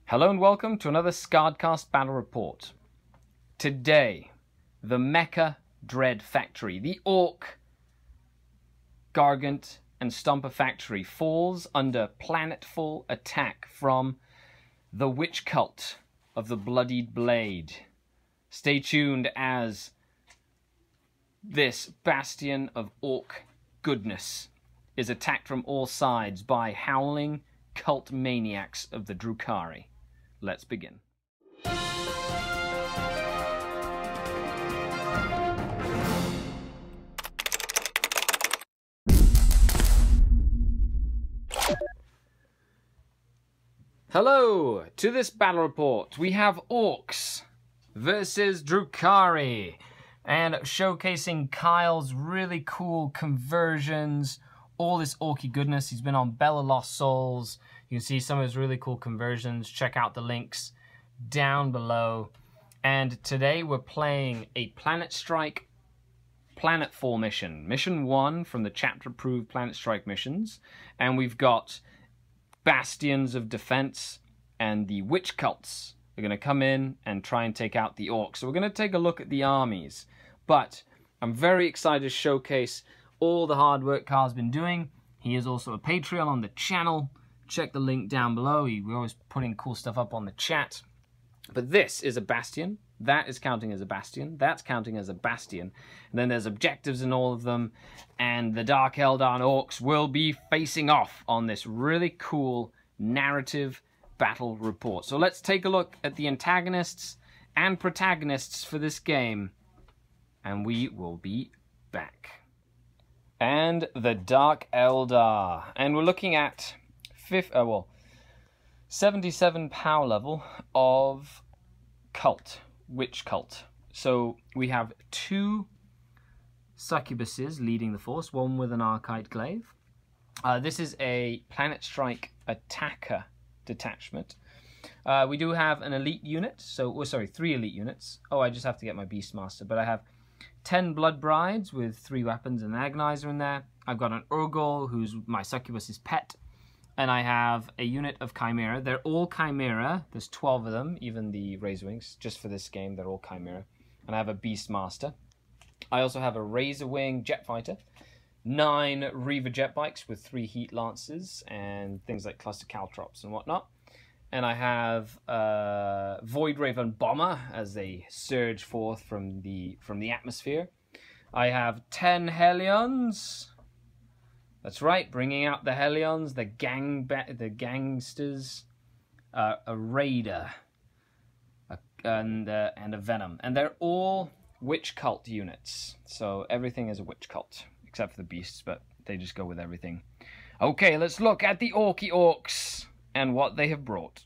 Hello and welcome to another SkaredCast Battle Report. Today, the Mecha Dread Factory, the Ork, Gargant and Stomper Factory falls under Planetfall attack from the Witch Cult of the Bloodied Blade. Stay tuned as this bastion of Ork goodness is attacked from all sides by howling cult maniacs of the Drukhari. Let's begin. Hello! To this battle report, we have Orks versus Drukhari, and showcasing Kyle's really cool conversions, all this orky goodness. He's been on Bella Lost Souls. You can see some of his really cool conversions. Check out the links down below. And today we're playing a Planetstrike Planetfall mission. Mission 1 from the chapter-approved Planetstrike missions. And we've got Bastions of Defense and the Witch Cults are going to come in and try and take out the Orcs. So we're going to take a look at the armies. But I'm very excited to showcase all the hard work Carl's been doing. He is also a Patreon on the channel. Check the link down below. We're always putting cool stuff up on the chat. But this is a bastion. That is counting as a bastion. That's counting as a bastion. And then there's objectives in all of them. And the Dark Eldar and Orcs will be facing off on this really cool narrative battle report. So let's take a look at the antagonists and protagonists for this game. And we will be back. And the Dark Eldar. And we're looking at 77 power level of cult, witch cult. So we have 2 succubuses leading the force, one with an archite glaive. This is a Planetstrike attacker detachment. We do have an elite unit, so 3 elite units. Oh, I just have to get my Beastmaster, but I have 10 Blood Brides with 3 weapons and an Agonizer in there. I've got an Urgol, who's my succubus's pet. And I have a unit of Chimera. They're all Chimera. There's 12 of them, even the Razorwings. Just for this game, they're all Chimera. And I have a Beastmaster. I also have a Razorwing jet fighter, 9 Reaver jet bikes with 3 Heat Lancers and things like cluster caltrops and whatnot. And I have Void Raven bomber as they surge forth from the atmosphere. I have 10 Hellions. That's right, bringing out the Hellions, the gangsters, a Raider, and a Venom. And they're all Witch Cult units. So everything is a Witch Cult, except for the beasts, but they just go with everything. Okay, let's look at the Orks and what they have brought.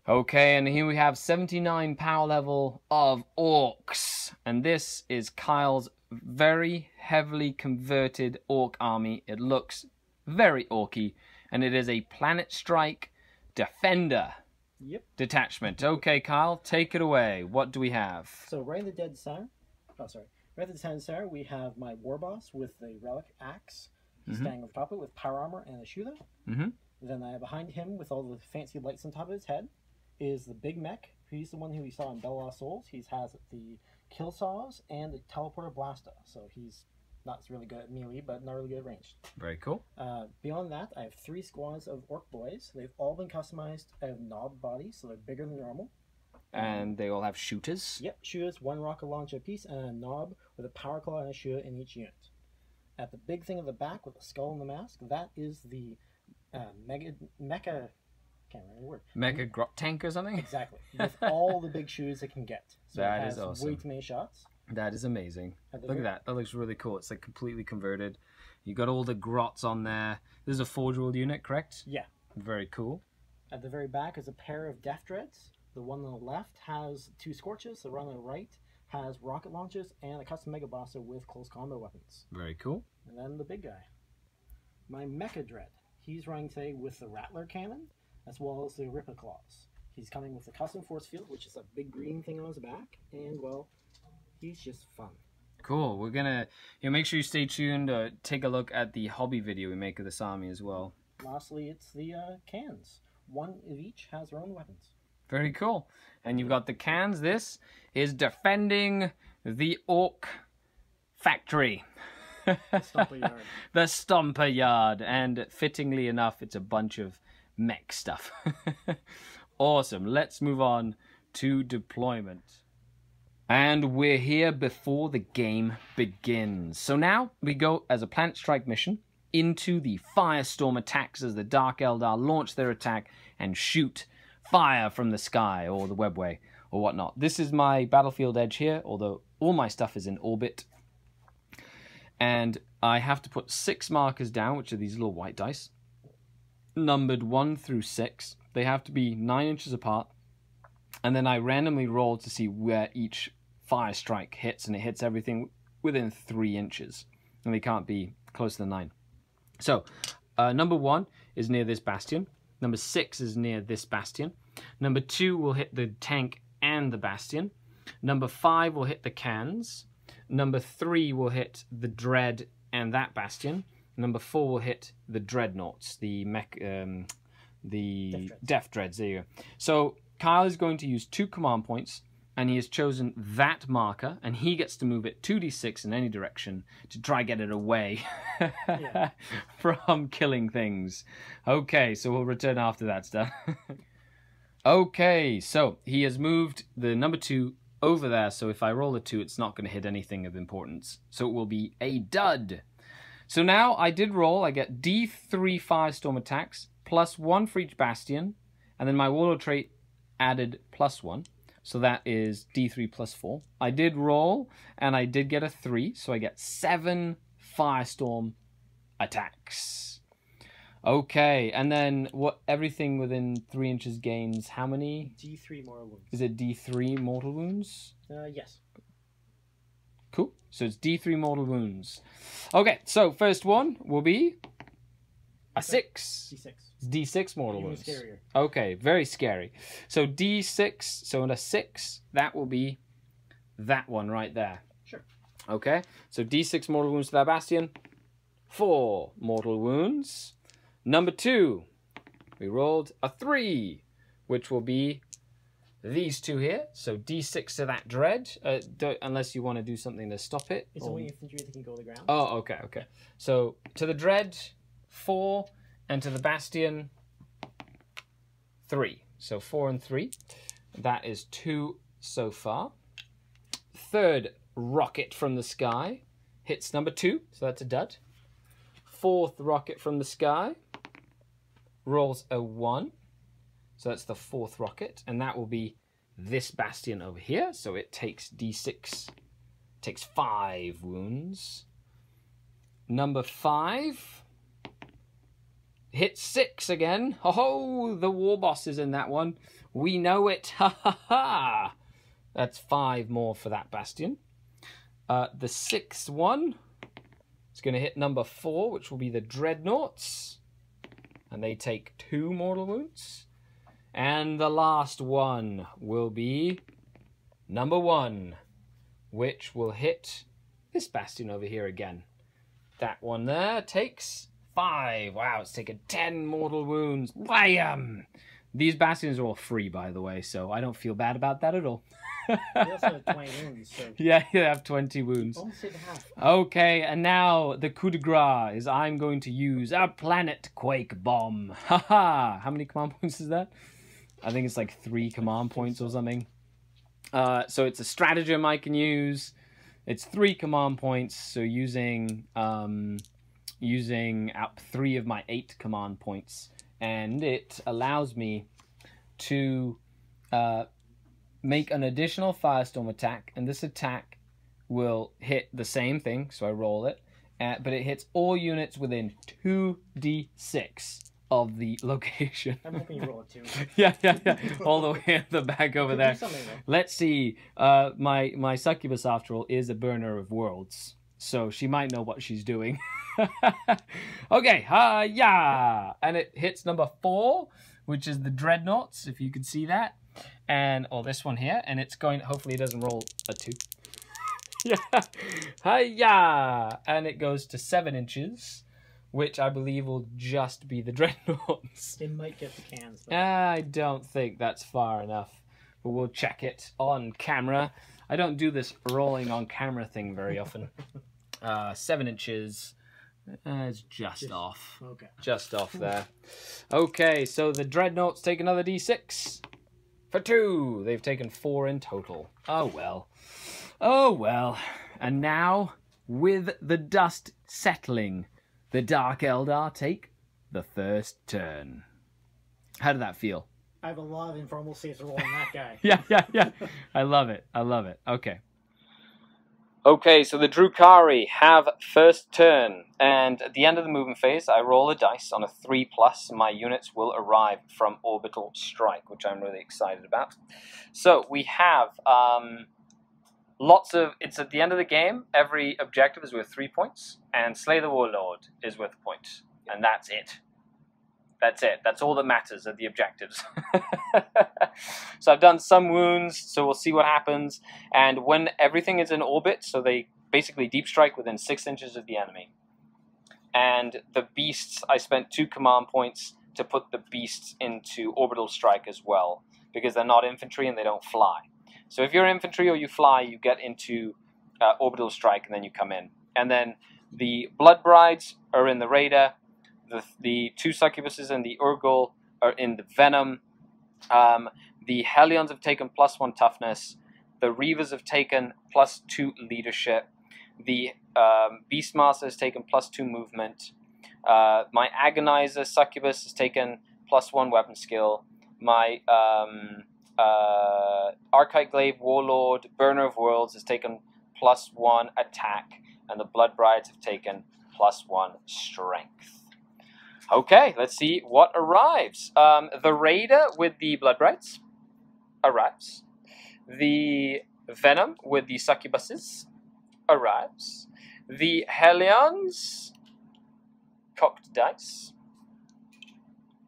Okay, and here we have 79 power level of Orks. And this is Kyle's very heavily converted Ork army. It looks very orky, and it is a Planetstrike Defender detachment. Okay, Kyle, take it away. What do we have? So right in the dead center, right in the center, we have my war boss with the relic axe, standing on top of it with power armor and a shooter. Then I have behind him with all the fancy lights on top of his head is the big mech. He's the one who we saw in Bella Lost Souls. He has the kill saws and the teleporter blaster, so he's not really good at melee, but not really good at ranged. Very cool. Beyond that, I have 3 squads of Ork boys. They've all been customized out of knob bodies, so they're bigger than normal. And they all have shooters? Yep, shooters, 1 rocket launcher apiece, and a knob with a power claw and a shooter in each unit. At the big thing at the back with the skull and the mask, that is the mecha. Can't remember the word. Mecha Grot Tank or something? Exactly. With all the big shooters it can get. So that it has is awesome. Way too many shots. That is amazing. Look at that. That looks really cool. It's like completely converted. You got all the grots on there. This is a Forge World unit, correct? Yeah. Very cool. At the very back is a pair of Death Dreads. The one on the left has 2 Scorches. The one on the right has rocket launchers and a custom Mega Blaster with close combat weapons. Very cool. And then the big guy. My Mecha Dread. He's running today with the Rattler Cannon, as well as the Ripper Claws. He's coming with the custom force field, which is a big green thing on his back, and well, he's just fun. Cool. We're gonna make sure you stay tuned to take a look at the hobby video we make of this army as well. Lastly, it's the cans. one of each has their own weapons. Very cool. And you've got the cans. This is defending the Orc factory. The Stomper Yard. The Stomper Yard. And fittingly enough, it's a bunch of mech stuff. Awesome. Let's move on to deployment. And we're here before the game begins. So now we go as a Planetstrike mission into the Firestorm attacks as the Dark Eldar launch their attack and shoot fire from the sky or the webway or whatnot. This is my battlefield edge here, although all my stuff is in orbit. And I have to put 6 markers down, which are these little white dice, numbered 1 through 6. They have to be 9 inches apart. And then I randomly roll to see where each fire strike hits, and it hits everything within 3 inches. And they can't be closer than 9. So, number 1 is near this bastion. Number 6 is near this bastion. Number 2 will hit the tank and the bastion. Number 5 will hit the cans. Number 3 will hit the dread and that bastion. Number 4 will hit the dreadnoughts, the Death Dreads. There you go. So Kyle is going to use 2 command points, and he has chosen that marker, and he gets to move it 2d6 in any direction to try get it away from killing things. Okay, so we'll return after that's done. Okay, so he has moved the number 2 over there, so if I roll a 2, it's not going to hit anything of importance. So it will be a dud. So now I did roll. I get D3 Firestorm attacks, +1 for each bastion, and then my warlord trait added +1. So that is D3 +4. I did roll, and I did get a 3, so I get 7 Firestorm attacks. Okay, and then what? Everything within 3 inches gains how many? D3 mortal wounds. Is it D3 mortal wounds? Yes. Cool. So it's D3 mortal wounds. Okay, so first one will be a 6. D6. It's D6 mortal Even wounds. scarier. Okay, very scary. So D6, so in a 6, that will be that one right there. Sure. Okay, so D6 mortal wounds to that bastion. 4 mortal wounds. Number 2, we rolled a 3, which will be these 2 here. So D6 to that dread, unless you want to do something to stop it. It's only infantry that can go to the ground. Oh, okay, okay. So to the dread, 4, and to the bastion, 3. So 4 and 3. That is 2 so far. Third rocket from the sky hits number 2, so that's a dud. 4th rocket from the sky rolls a 1. So that's the 4th rocket, and that will be this bastion over here. So it takes D6, takes 5 wounds. Number 5 hits 6 again. Oh, the war boss is in that one. We know it. Ha ha ha. That's 5 more for that bastion. The 6th one is going to hit number 4, which will be the dreadnoughts. And they take 2 mortal wounds. And the last one will be number 1, which will hit this bastion over here again. That one there takes 5. Wow, it's taken 10 mortal wounds. Wham! These bastions are all free, by the way, so I don't feel bad about that at all. They also have 20 wounds. So. Yeah, you have 20 wounds. Almost hit half. Okay, and now the coup de grace is I'm going to use a planet quake bomb. Haha! How many command points is that? I think it's like 3 command points or something. So it's a stratagem I can use. It's 3 command points, so using up 3 of my 8 command points, and it allows me to make an additional firestorm attack, and this attack will hit the same thing, so I roll it, but it hits all units within 2d6 of the location. I'm hoping you roll it too. yeah. All the way at the back over there. Let's see. My succubus, after all, is a burner of worlds, so she might know what she's doing. Okay, yeah, and it hits number 4, which is the dreadnoughts, if you could see that, and this one here, and it's going. Hopefully, it doesn't roll a 2. Yeah, and it goes to 7 inches, which I believe will just be the dreadnoughts. It might get the cans, though. I don't think that's far enough, but we'll check it on camera. I don't do this rolling on camera thing very often. 7 inches. It's just off. Okay. Just off there. Okay, so the dreadnoughts take another d6 for 2. They've taken 4 in total. Oh well. Oh well. And now, with the dust settling, the Dark Eldar take the first turn. How did that feel? I have a lot of informal saves to roll on that guy. Yeah. I love it. Okay. Okay, so the Drukhari have first turn, and at the end of the movement phase, I roll a dice on a 3+, and my units will arrive from orbital strike, which I'm really excited about. So we have it's at the end of the game, every objective is worth 3 points, and Slay the Warlord is worth a point, and that's it. That's it. That's all that matters are the objectives. So I've done some wounds, so we'll see what happens. And when everything is in orbit, so they basically deep strike within 6 inches of the enemy. And the beasts, I spent 2 command points to put the beasts into orbital strike as well, because they're not infantry and they don't fly. So if you're infantry or you fly, you get into orbital strike and then you come in. And then the Blood Brides are in the Raider. The 2 succubuses and the Urgul are in the Venom. The Hellions have taken +1 toughness. The Reavers have taken +2 leadership. The Beastmaster has taken +2 movement. My Agonizer succubus has taken +1 weapon skill. My Archite Glaive Warlord Burner of Worlds has taken +1 attack. And the Blood Brides have taken +1 strength. Okay, let's see what arrives. The Raider with the Blood Brides arrives. The Venom with the Succubuses arrives. The Hellions, cocked dice,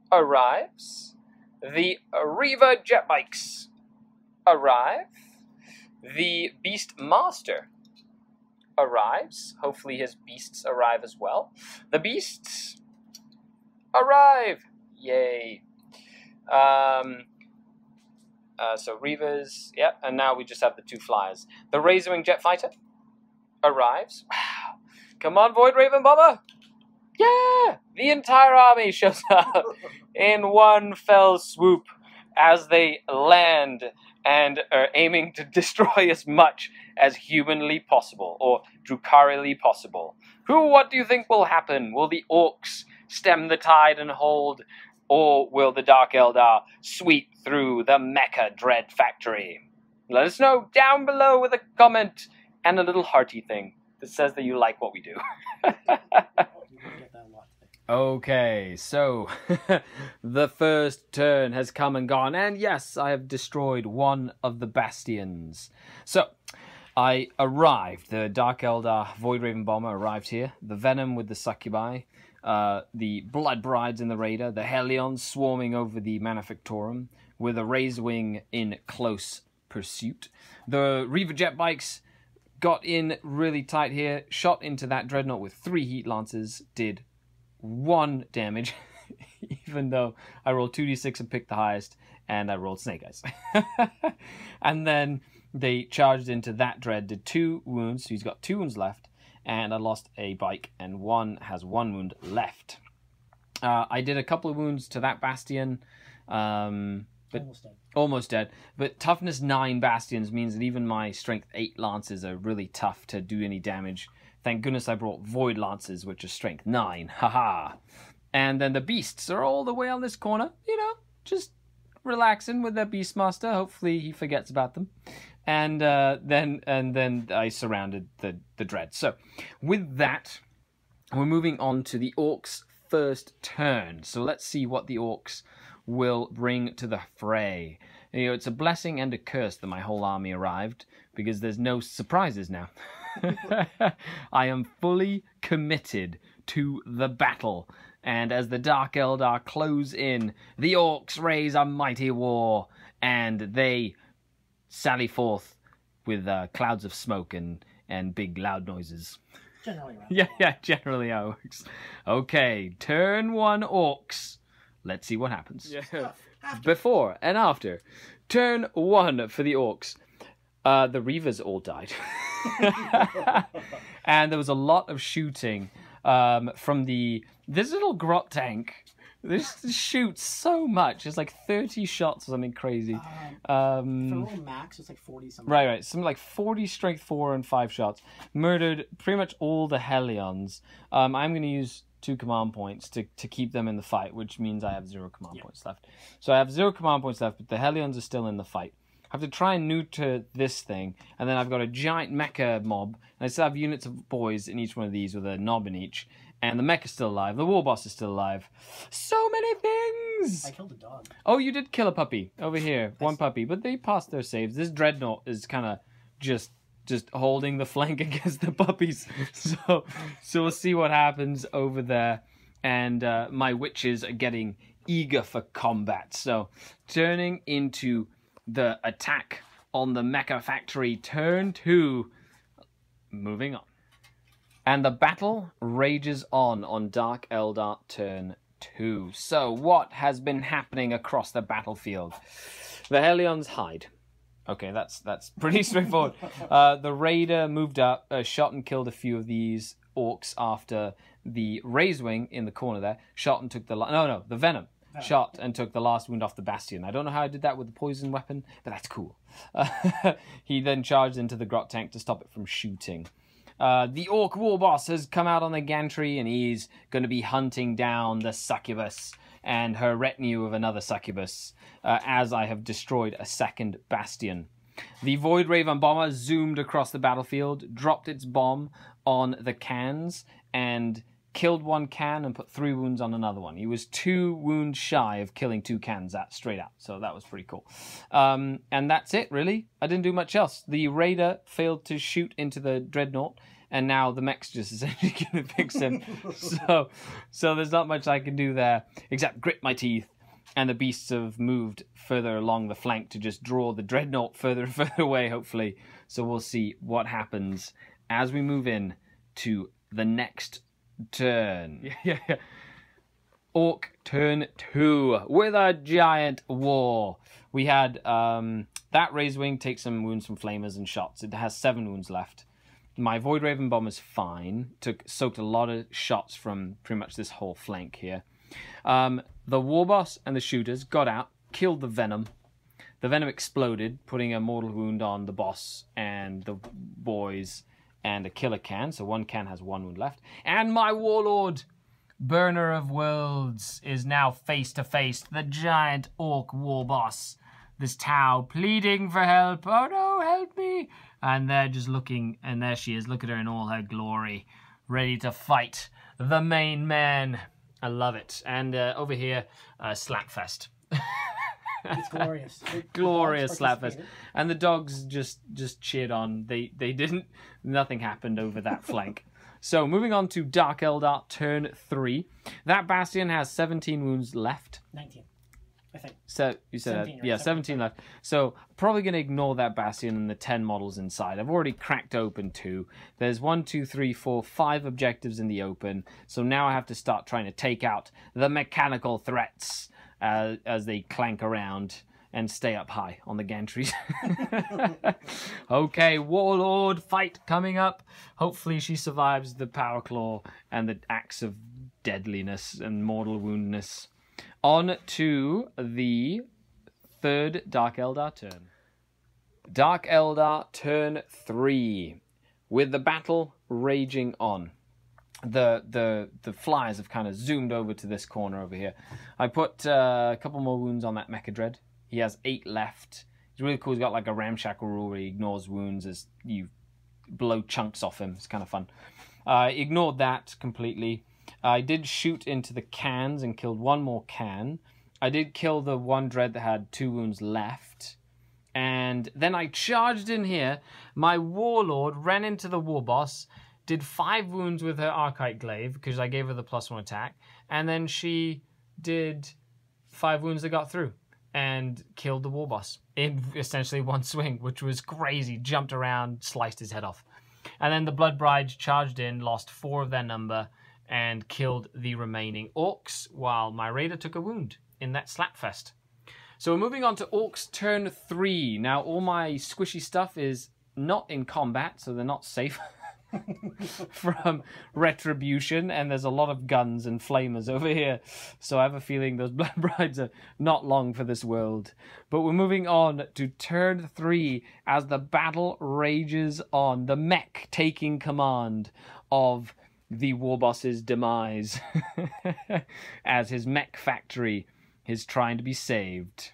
arrives. The Reaver Jet Bikes arrive. The Beast Master arrives. Hopefully his beasts arrive as well. The Beasts arrive! Yay. So Reavers, yep, and now we just have the 2 flyers. The Razorwing Jet Fighter arrives. Wow. Come on, Void Raven Bomber! Yeah! The entire army shows up in one fell swoop as they land and are aiming to destroy as much as humanly possible, or Drukari-ly possible. What do you think will happen? Will the Orks stem the tide and hold, or will the Dark Eldar sweep through the Mecha Dread Factory? Let us know down below with a comment and a little hearty thing that says that you like what we do. Okay, so the first turn has come and gone, and yes, I have destroyed one of the bastions. So, I arrived. The Dark Eldar Void Raven Bomber arrived here. The Venom with the Succubi. The Blood Brides in the Raider. The Hellions swarming over the Manufactorum with a Razorwing in close pursuit. The Reaver Jet Bikes got in really tight here. Shot into that Dreadnought with 3 Heat Lancers. Did 1 damage. Even though I rolled 2d6 and picked the highest. And I rolled Snake Eyes. And then they charged into that Dread. Did 2 wounds. So he's got 2 wounds left. And I lost a bike, and one has 1 wound left. I did a couple of wounds to that bastion, but almost dead. But toughness 9 bastions means that even my strength 8 lances are really tough to do any damage. Thank goodness I brought void lances, which are strength 9. Haha. And then the beasts are all the way on this corner, just relaxing with their Beastmaster. Hopefully he forgets about them. And then I surrounded the Dread. So with that, we're moving on to the Orcs' first turn. So let's see what the Orcs will bring to the fray. It's a blessing and a curse that my whole army arrived, because there's no surprises now. I am fully committed to the battle. And as the Dark Eldar close in, the Orcs raise a mighty war, and they sally forth with clouds of smoke and big loud noises. Generally around. Yeah, generally how it works. Okay, turn 1 Orcs. Let's see what happens. Yeah. Before and after. Turn 1 for the Orcs. The Reavers all died. And there was a lot of shooting from this little grot tank. This shoots so much. It's like 30 shots or something crazy. For a little max, it's like 40 something. Right. Something like 40 strength 4 and 5 shots. Murdered pretty much all the Hellions. I'm going to use 2 command points to keep them in the fight, which means I have 0 command points left. So I have 0 command points left, but the Hellions are still in the fight. I have to try and neuter this thing, and then I've got a giant mecha mob, and I still have units of boys in each one of these with a knob in each. And the mech is still alive. The war boss is still alive. So many things! I killed a dog. Oh, you did kill a puppy over here. One puppy, but they passed their saves. This dreadnought is kind of just holding the flank against the puppies. So we'll see what happens over there. And my witches are getting eager for combat. So turning into the attack on the mecha factory. Turn 2. Moving on. And the battle rages on Dark Eldar turn 2. So what has been happening across the battlefield? The Hellions hide. Okay, that's pretty straightforward. The Raider moved up, shot and killed a few of these Orcs after the Razewing in the corner there. Shot and took the... the Venom. Shot and took the last wound off the Bastion. I don't know how I did that with the poison weapon, but that's cool. He then charged into the grot tank to stop it from shooting. The Orc war boss has come out on the gantry, and he's going to be hunting down the succubus and her retinue of another succubus, as I have destroyed a second bastion. The Void Raven bomber zoomed across the battlefield, dropped its bomb on the cans, and killed 1 can and put 3 wounds on another one. He was 2 wounds shy of killing 2 cans straight out, so that was pretty cool. And that's it, really. I didn't do much else. The Raider failed to shoot into the Dreadnought, and now the mech's just essentially going to fix him. So there's not much I can do there, except grit my teeth. And the beasts have moved further along the flank to just draw the Dreadnought further and further away, hopefully. So we'll see what happens as we move in to the next turn. Yeah. Orc turn 2 with a giant war. We had that Razewing take some wounds from flamers and shots. It has 7 wounds left. My Void Raven bomb is fine. Soaked a lot of shots from pretty much this whole flank here. The war boss and the shooters got out, killed the Venom. The Venom exploded, putting a mortal wound on the boss and the boys and a killer can. So 1 can has 1 wound left. And my Warlord, Burner of Worlds, is now face to face. The giant Orc war boss. This Tau pleading for help. Oh no, help me. And they're just looking, and there she is. Look at her in all her glory, ready to fight the main man. I love it. And over here, Slapfest. It's glorious. Glorious Slapfest. And the dogs just cheered on. They didn't. Nothing happened over that flank. So moving on to Dark Eldar turn 3. That Bastion has 17 wounds left. 19. I think. So you said 17, yeah, right? 17 left. So probably going to ignore that Bastion and the 10 models inside. I've already cracked open 2. There's 1, 2, 3, 4, 5 objectives in the open. So now I have to start trying to take out the mechanical threats as they clank around and stay up high on the gantries. Okay, Warlord fight coming up. Hopefully she survives the Power Claw and the Axe of Deadliness and Mortal Woundness. On to the 3rd Dark Eldar turn. Dark Eldar turn 3. With the battle raging on. The flies have kind of zoomed over to this corner over here. I put a couple more wounds on that Mecha Dread. He has 8 left. He's really cool. He's got like a ramshackle rule where he ignores wounds as you blow chunks off him. It's kind of fun. Ignored that completely. I did shoot into the cans and killed 1 more can. I did kill the 1 Dread that had 2 wounds left. And then I charged in here. My Warlord ran into the War Boss, did 5 wounds with her Archite Glaive because I gave her the +1 attack. And then she did 5 wounds that got through and killed the War Boss in essentially 1 swing, which was crazy. Jumped around, sliced his head off. And then the Blood Brides charged in, lost 4 of their number, and killed the remaining Orks, while my Raider took a wound in that slapfest. So we're moving on to Orks turn 3. Now, all my squishy stuff is not in combat, so they're not safe from retribution, and there's a lot of guns and flamers over here, so I have a feeling those Blood Brides are not long for this world. But we're moving on to turn 3 as the battle rages on, the mech taking command of the Warboss's demise as his mech factory is trying to be saved.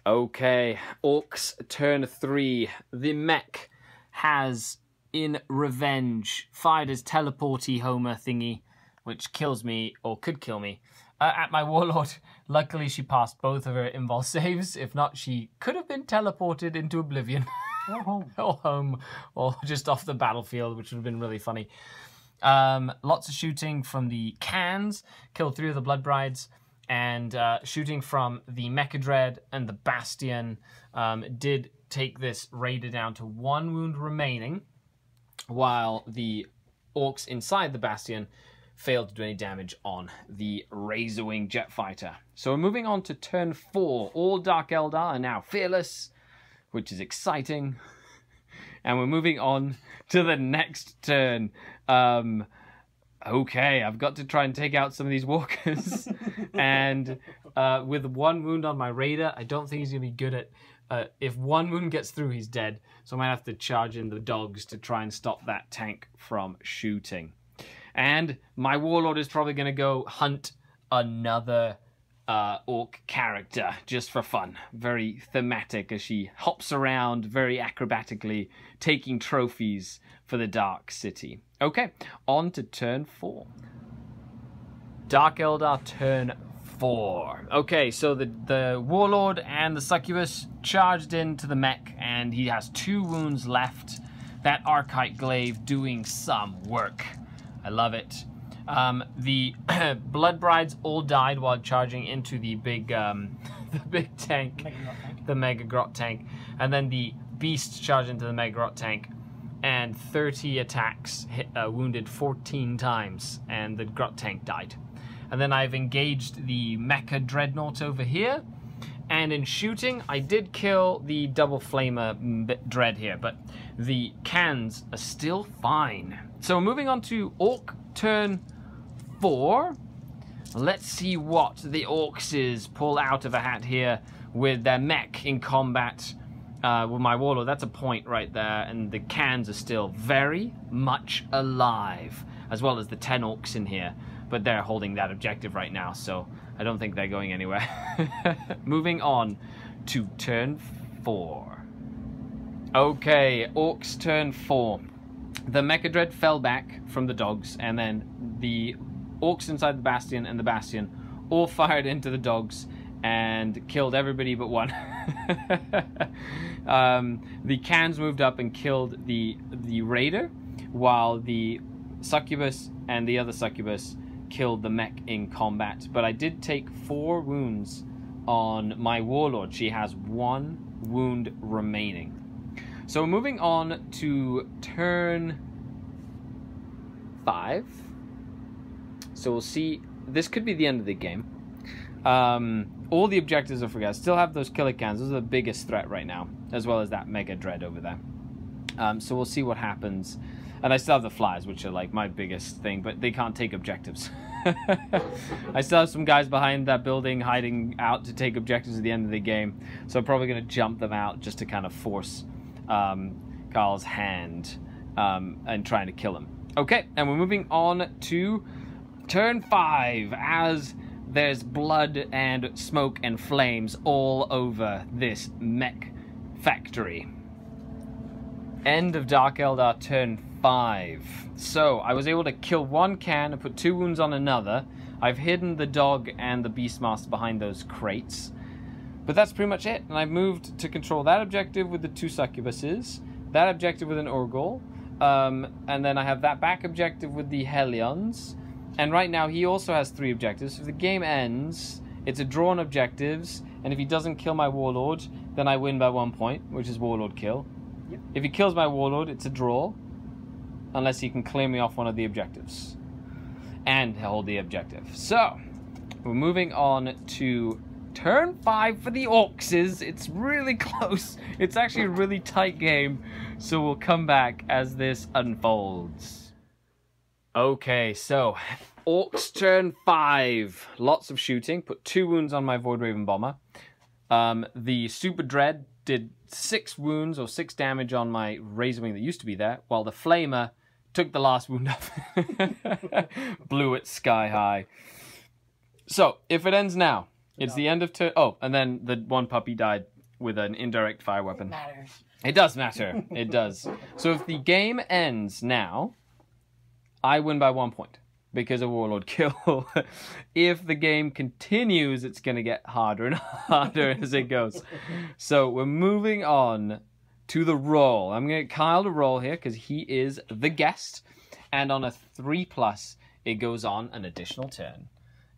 Okay, Orks turn 3. The mech has, in revenge, fired his teleporty Homer thingy, which kills me, or could kill me, at my Warlord. Luckily, she passed both of her invul saves. If not, she could have been teleported into oblivion. Or home. Or home, or just off the battlefield, which would have been really funny. Lots of shooting from the cans, killed 3 of the Blood Brides, and shooting from the Mecha Dread and the Bastion did take this Raider down to 1 wound remaining, while the Orks inside the Bastion failed to do any damage on the Razorwing jet fighter. So we're moving on to turn 4. All Dark Eldar are now fearless, which is exciting. And we're moving on to the next turn. Okay, I've got to try and take out some of these walkers. And with 1 wound on my Raider, I don't think he's going to be good at... if 1 wound gets through, he's dead. So I might have to charge in the dogs to try and stop that tank from shooting. And my Warlord is probably going to go hunt another Orc character just for fun. Very thematic as she hops around very acrobatically, taking trophies for the Dark City. Okay, on to turn 4. Dark Eldar turn 4. Okay, so the Warlord and the Succubus charged into the mech, and he has 2 wounds left. That Archite Glaive doing some work. I love it. The Blood Brides all died while charging into the big tank, the Mega Grot tank, and then the Beast charged into the Mega Grot tank, and 30 attacks wounded 14 times, and the Grot tank died. And then I've engaged the Mecha Dreadnought over here, and in shooting I did kill the double flamer dread here, but the cans are still fine. So moving on to Orc turn 4. Let's see what the Orcs pull out of a hat here with their mech in combat with my Warlord. That's a point right there, and the cans are still very much alive, as well as the 10 Orcs in here, but they're holding that objective right now, so I don't think they're going anywhere. Moving on to turn 4. Okay, Orcs turn 4. The Mecha Dread fell back from the dogs, and then the Orcs inside the Bastion and the Bastion all fired into the dogs and killed everybody but 1. The cans moved up and killed the Raider, while the Succubus and the other Succubus killed the mech in combat. But I did take 4 wounds on my Warlord. She has 1 wound remaining. So moving on to turn 5. So we'll see. This could be the end of the game. All the objectives are forgot. Still have those killer cans. Those are the biggest threat right now, as well as that Mega Dread over there. So we'll see what happens. And I still have the flies, which are like my biggest thing, but they can't take objectives. I still have some guys behind that building hiding out to take objectives at the end of the game. So I'm probably going to jump them out just to kind of force Carl's hand and trying to kill him. Okay, and we're moving on to turn 5 as there's blood and smoke and flames all over this mech factory. End of Dark Eldar turn 5. So I was able to kill 1 can and put 2 wounds on another. I've hidden the dog and the Beastmaster behind those crates. But that's pretty much it. And I've moved to control that objective with the 2 Succubuses, that objective with an Orgol, and then I have that back objective with the Hellions. And right now he also has 3 objectives. So if the game ends, it's a draw on objectives, and if he doesn't kill my Warlord, then I win by 1 point, which is Warlord kill. Yep. If he kills my warlord, it's a draw. Unless he can clear me off one of the objectives. And hold the objective. So, we're moving on to turn 5 for the Orks. It's really close. It's actually a really tight game. So we'll come back as this unfolds. Okay, so Orks turn 5. Lots of shooting. Put 2 wounds on my Void Raven Bomber. The Super Dread did 6 wounds or 6 damage on my Razorwing that used to be there, while the Flamer took the last wound off. Blew it sky high. So, if it ends now, it's the end of turn... Oh, and then the one puppy died with an indirect fire weapon. It matters. It does matter. It does. So if the game ends now, I win by 1 point because of Warlord kill. If the game continues, it's going to get harder and harder as it goes. So we're moving on to the roll. I'm going to get Kyle to roll here because he is the guest. And on a 3+, it goes on an additional turn.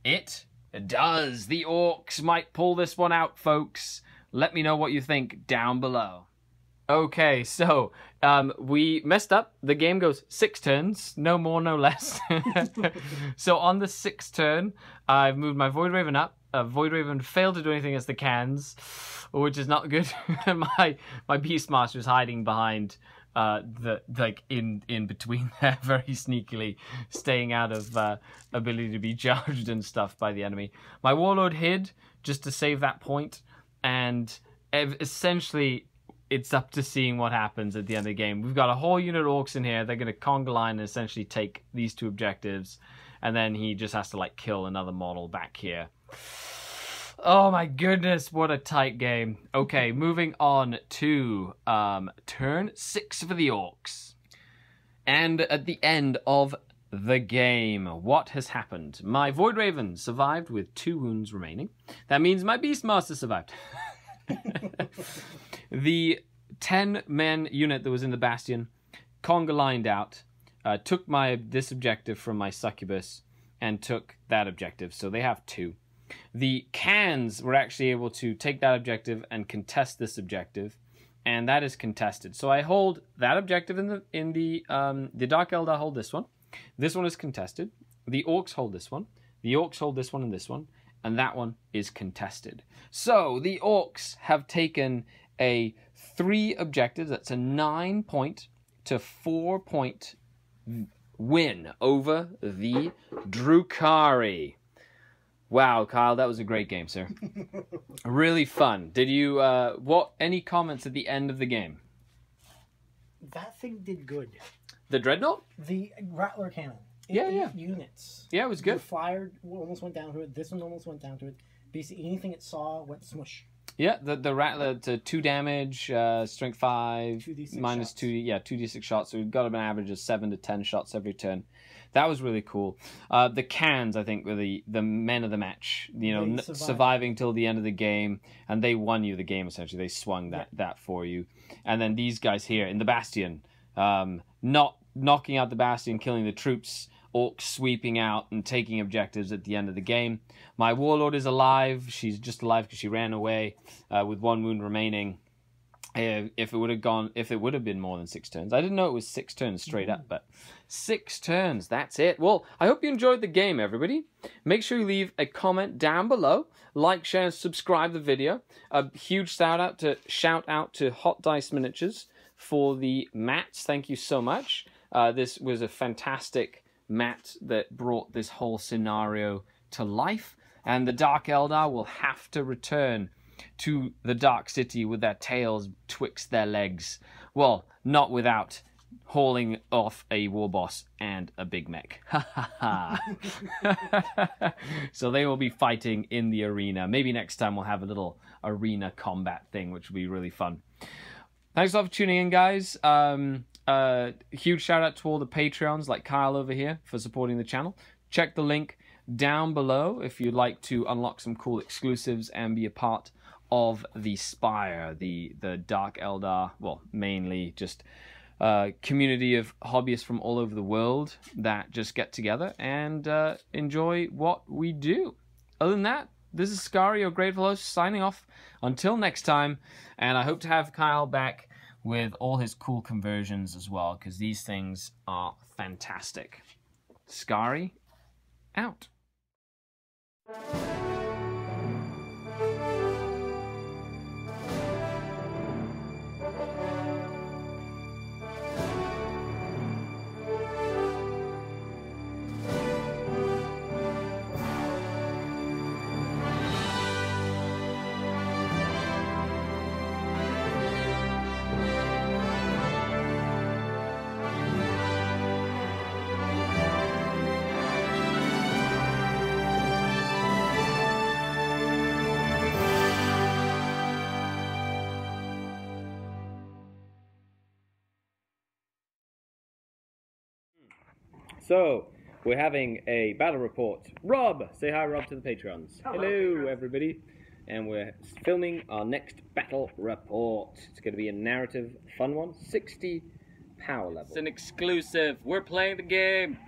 It does. The Orks might pull this one out, folks. Let me know what you think down below. Okay, so we messed up. The game goes 6 turns, no more, no less. So on the 6th turn, I've moved my Void Raven up. Void Raven failed to do anything against the cans, which is not good. my Beastmaster is hiding behind in between there, very sneakily, staying out of ability to be charged and stuff by the enemy. My Warlord hid just to save that point, and essentially it's up to seeing what happens at the end of the game. We've got a whole unit of Orks in here. They're going to conga line and essentially take these 2 objectives, and then he just has to like kill another model back here. Oh my goodness, what a tight game. Okay, moving on to turn 6 for the Orks. And at the end of the game, what has happened? My Void Raven survived with 2 wounds remaining. That means my Beastmaster survived. The 10-man unit that was in the Bastion conga lined out, took this objective from my Succubus and took that objective, so they have 2. The cans were actually able to take that objective and contest this objective, and that is contested. So I hold that objective in the Dark Eldar hold this one. This one is contested. The Orks hold this one. The Orks hold this one and this one, and that one is contested. So the Orks have taken a 3 objectives. That's a 9-point to 4-point win over the Drukhari. Wow, Kyle, that was a great game, sir. Really fun. Did you, any comments at the end of the game? That thing did good. The Dreadnought? The Rattler Cannon. Yeah. Units. Yeah, it was good. The Flyer almost went down to it. This one almost went down to it. Basically, anything it saw went smush. Yeah, the Rattler to 2 damage, strength 5, 2d6 minus shots. 2, 2d6 shots. So we've got an average of 7 to 10 shots every turn. That was really cool. The cans, I think, were the men of the match. Surviving till the end of the game, and they won you the game essentially. They swung that for you. And then these guys here in the Bastion, not knocking out the Bastion, killing the troops. Orcs sweeping out and taking objectives at the end of the game. My Warlord is alive. She's just alive because she ran away with 1 wound remaining. If it would have been more than 6 turns. I didn't know it was 6 turns straight up, but 6 turns, that's it. Well, I hope you enjoyed the game, everybody. Make sure you leave a comment down below. Like, share, and subscribe the video. A huge shout out to Hot Dice Miniatures for the mats. Thank you so much. This was a fantastic mat that brought this whole scenario to life, and the Dark Eldar will have to return to the Dark City with their tails twixt their legs. Well, not without hauling off a war boss and a big mech. So they will be fighting in the arena. Maybe next time we'll have a little arena combat thing, which will be really fun. Thanks a lot for tuning in, guys. Huge shout out to all the Patreons like Kyle over here for supporting the channel. Check the link down below if you'd like to unlock some cool exclusives and be a part of the Spire, the Dark Eldar, well, mainly just community of hobbyists from all over the world that just get together and enjoy what we do. Other than that, this is Skari, your grateful host, signing off. Until next time, and I hope to have Kyle back with all his cool conversions as well, because these things are fantastic. Skari, out. So, we're having a battle report. Rob! Say hi, Rob, to the Patrons. Hello, everybody. And we're filming our next battle report. It's going to be a narrative, fun one. 60 power level. It's an exclusive. We're playing the game.